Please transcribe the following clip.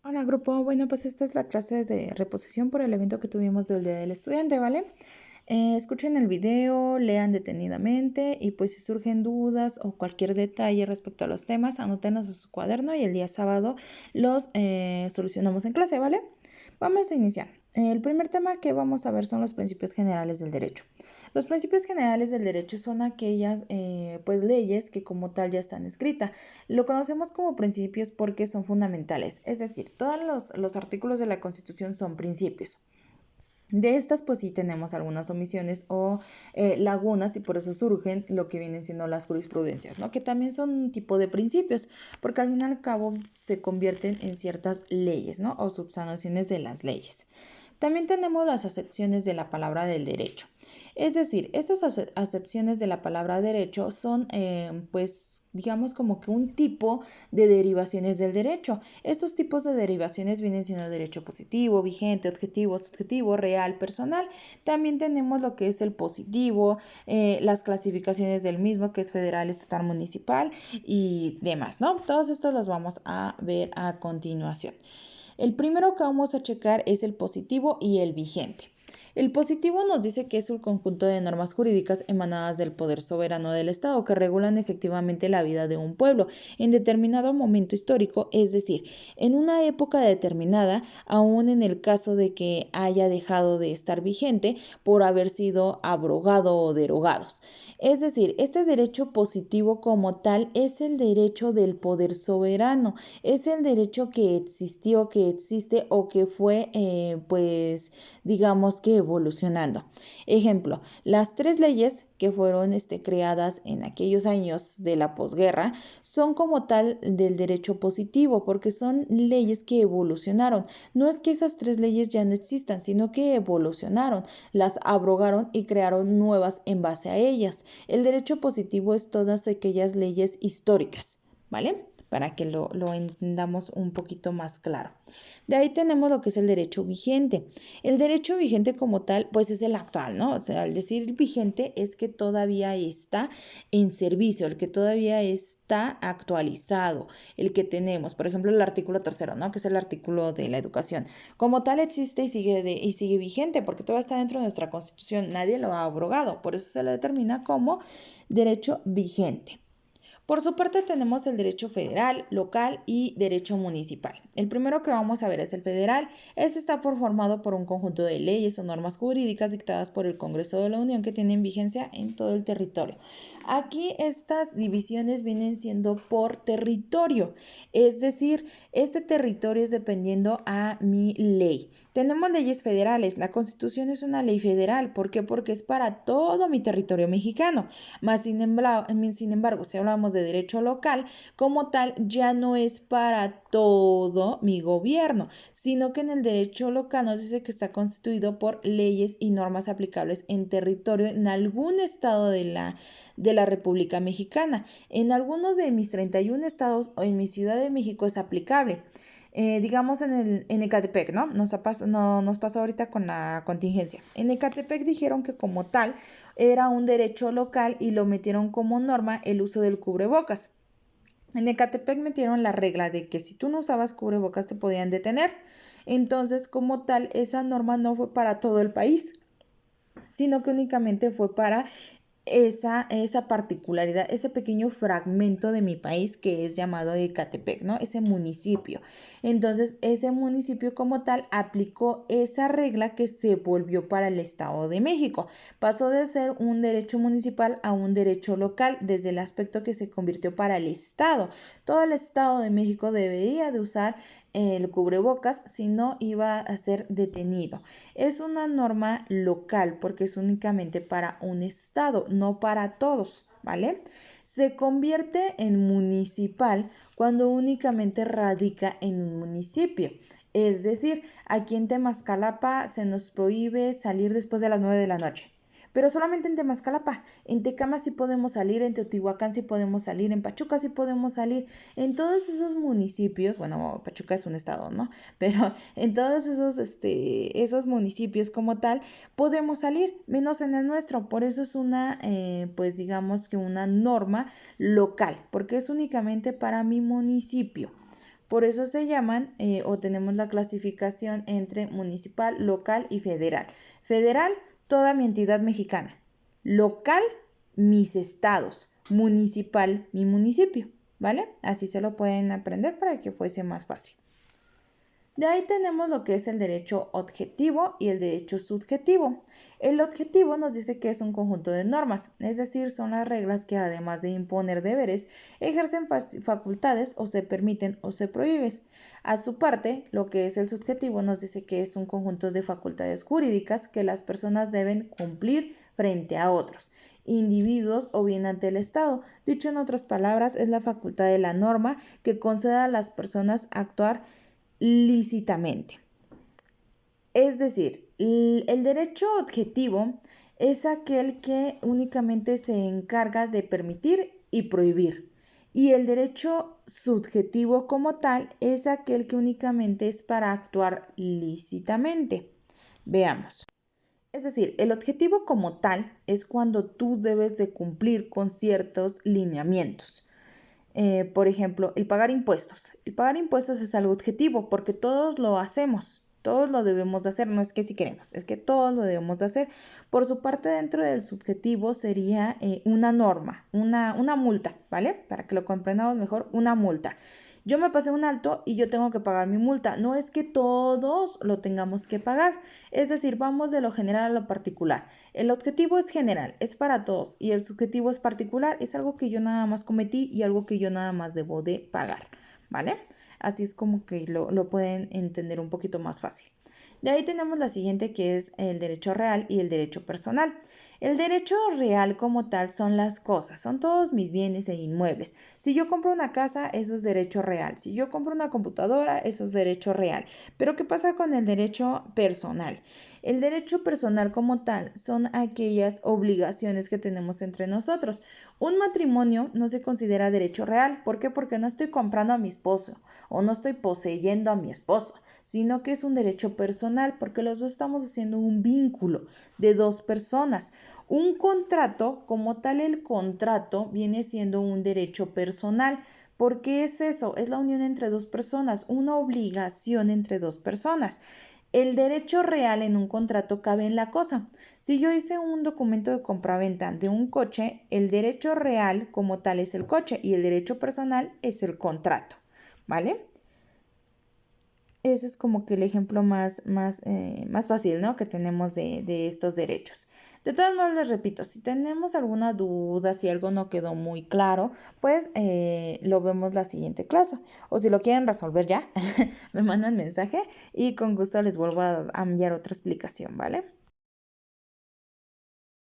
Hola grupo, bueno pues esta es la clase de reposición por el evento que tuvimos del Día del Estudiante, ¿vale? Escuchen el video, lean detenidamente y pues si surgen dudas o cualquier detalle respecto a los temas, anótenlos en su cuaderno y el día sábado los solucionamos en clase, ¿vale? Vamos a iniciar. El primer tema que vamos a ver son los principios generales del derecho. Los principios generales del derecho son aquellas pues leyes que como tal ya están escritas. Lo conocemos como principios porque son fundamentales, es decir, todos los artículos de la Constitución son principios. De estas pues sí tenemos algunas omisiones o lagunas y por eso surgen lo que vienen siendo las jurisprudencias, ¿no? Que también son un tipo de principios porque al fin y al cabo se convierten en ciertas leyes, ¿no? O subsanaciones de las leyes. También tenemos las acepciones de la palabra del derecho. Es decir, estas acepciones de la palabra derecho son, pues, digamos como que un tipo de derivaciones del derecho. Estos tipos de derivaciones vienen siendo derecho positivo, vigente, objetivo, subjetivo, real, personal. También tenemos lo que es el positivo, las clasificaciones del mismo, que es federal, estatal, municipal y demás, ¿no? Todos estos los vamos a ver a continuación. El primero que vamos a checar es el positivo y el vigente. El positivo nos dice que es un conjunto de normas jurídicas emanadas del poder soberano del Estado que regulan efectivamente la vida de un pueblo en determinado momento histórico, es decir, en una época determinada, aun en el caso de que haya dejado de estar vigente por haber sido abrogado o derogados. Es decir, este derecho positivo como tal es el derecho del poder soberano, es el derecho que existió, que existe o que fue, pues, digamos que evolucionando. Ejemplo, las 3 leyes que fueron creadas en aquellos años de la posguerra son como tal del derecho positivo porque son leyes que evolucionaron. No es que esas 3 leyes ya no existan, sino que evolucionaron, las abrogaron y crearon nuevas en base a ellas. El derecho positivo es todas aquellas leyes históricas, ¿vale? Para que lo entendamos un poquito más claro. De ahí tenemos lo que es el derecho vigente. El derecho vigente como tal, pues es el actual, ¿no? O sea, al decir vigente es que todavía está en servicio, el que todavía está actualizado, el que tenemos, por ejemplo, el artículo 3, ¿no? Que es el artículo de la educación. Como tal existe y sigue vigente porque todavía está dentro de nuestra Constitución, nadie lo ha abrogado, por eso se le determina como derecho vigente. Por su parte tenemos el derecho federal, local y derecho municipal. El primero que vamos a ver es el federal. Este está formado por un conjunto de leyes o normas jurídicas dictadas por el Congreso de la Unión que tienen vigencia en todo el territorio. Aquí estas divisiones vienen siendo por territorio, es decir, este territorio es dependiendo a mi ley. Tenemos leyes federales, la Constitución es una ley federal, ¿por qué? Porque es para todo mi territorio mexicano, más sin embargo, si hablamos de derecho local, como tal, ya no es para todo mi gobierno, sino que en el derecho local nos dice que está constituido por leyes y normas aplicables en territorio en algún estado de la República Mexicana. En alguno de mis 31 estados o en mi Ciudad de México es aplicable. Digamos en Ecatepec, ¿no? Nos pasó ahorita con la contingencia. En Ecatepec dijeron que como tal era un derecho local y lo metieron como norma el uso del cubrebocas. En Ecatepec metieron la regla de que si tú no usabas cubrebocas te podían detener. Entonces, como tal, esa norma no fue para todo el país, sino que únicamente fue para esa particularidad, ese pequeño fragmento de mi país que es llamado Ecatepec, ¿no? Ese municipio. Entonces, ese municipio como tal aplicó esa regla que se volvió para el Estado de México. Pasó de ser un derecho municipal a un derecho local desde el aspecto que se convirtió para el Estado. Todo el Estado de México debería de usar el cubrebocas, si no iba a ser detenido. Es una norma local porque es únicamente para un estado, no para todos, ¿vale? Se convierte en municipal cuando únicamente radica en un municipio. Es decir, aquí en Temascalapa se nos prohíbe salir después de las 9 de la noche. Pero solamente en Temascalapa. En Tecama sí podemos salir, en Teotihuacán sí podemos salir, en Pachuca sí podemos salir. En todos esos municipios, bueno, Pachuca es un estado, ¿no? Pero en todos esos municipios como tal podemos salir, menos en el nuestro. Por eso es una, pues digamos que una norma local, porque es únicamente para mi municipio. Por eso se llaman o tenemos la clasificación entre municipal, local y federal. Federal, toda mi entidad mexicana. Local, mis estados. Municipal, mi municipio, ¿vale? Así se lo pueden aprender para que fuese más fácil. De ahí tenemos lo que es el derecho objetivo y el derecho subjetivo. El objetivo nos dice que es un conjunto de normas, es decir, son las reglas que además de imponer deberes, ejercen facultades o se permiten o se prohíben. A su parte, lo que es el subjetivo nos dice que es un conjunto de facultades jurídicas que las personas deben cumplir frente a otros, individuos o bien ante el Estado. Dicho en otras palabras, es la facultad de la norma que concede a las personas actuar lícitamente. Es decir, el derecho objetivo es aquel que únicamente se encarga de permitir y prohibir. Y el derecho subjetivo como tal es aquel que únicamente es para actuar lícitamente. Veamos. Es decir, el objetivo como tal es cuando tú debes de cumplir con ciertos lineamientos. Por ejemplo, el pagar impuestos. El pagar impuestos es algo objetivo porque todos lo hacemos, todos lo debemos de hacer, no es que si queremos, es que todos lo debemos de hacer. Por su parte, dentro del subjetivo sería una norma, una multa, ¿vale? Para que lo comprendamos mejor, una multa. Yo me pasé un alto y yo tengo que pagar mi multa. No es que todos lo tengamos que pagar. Es decir, vamos de lo general a lo particular. El objetivo es general, es para todos. Y el subjetivo es particular, es algo que yo nada más cometí y algo que yo nada más debo de pagar. ¿Vale? Así es como que lo pueden entender un poquito más fácil. De ahí tenemos la siguiente, que es el derecho real y el derecho personal. El derecho real como tal son las cosas, son todos mis bienes e inmuebles. Si yo compro una casa, eso es derecho real. Si yo compro una computadora, eso es derecho real. Pero ¿qué pasa con el derecho personal? El derecho personal como tal son aquellas obligaciones que tenemos entre nosotros. Un matrimonio no se considera derecho real. ¿Por qué? Porque no estoy comprando a mi esposo o no estoy poseyendo a mi esposo, sino que es un derecho personal porque los dos estamos haciendo un vínculo de dos personas. Un contrato, como tal, el contrato viene siendo un derecho personal. ¿Por qué es eso? Es la unión entre dos personas, una obligación entre dos personas. El derecho real en un contrato cabe en la cosa. Si yo hice un documento de compraventa de un coche, el derecho real como tal es el coche y el derecho personal es el contrato, ¿vale? Ese es como que el ejemplo más fácil, ¿no? que tenemos de estos derechos. De todos modos, les repito, si tenemos alguna duda, si algo no quedó muy claro, pues lo vemos la siguiente clase. O si lo quieren resolver ya, me mandan mensaje y con gusto les vuelvo a enviar otra explicación, ¿vale?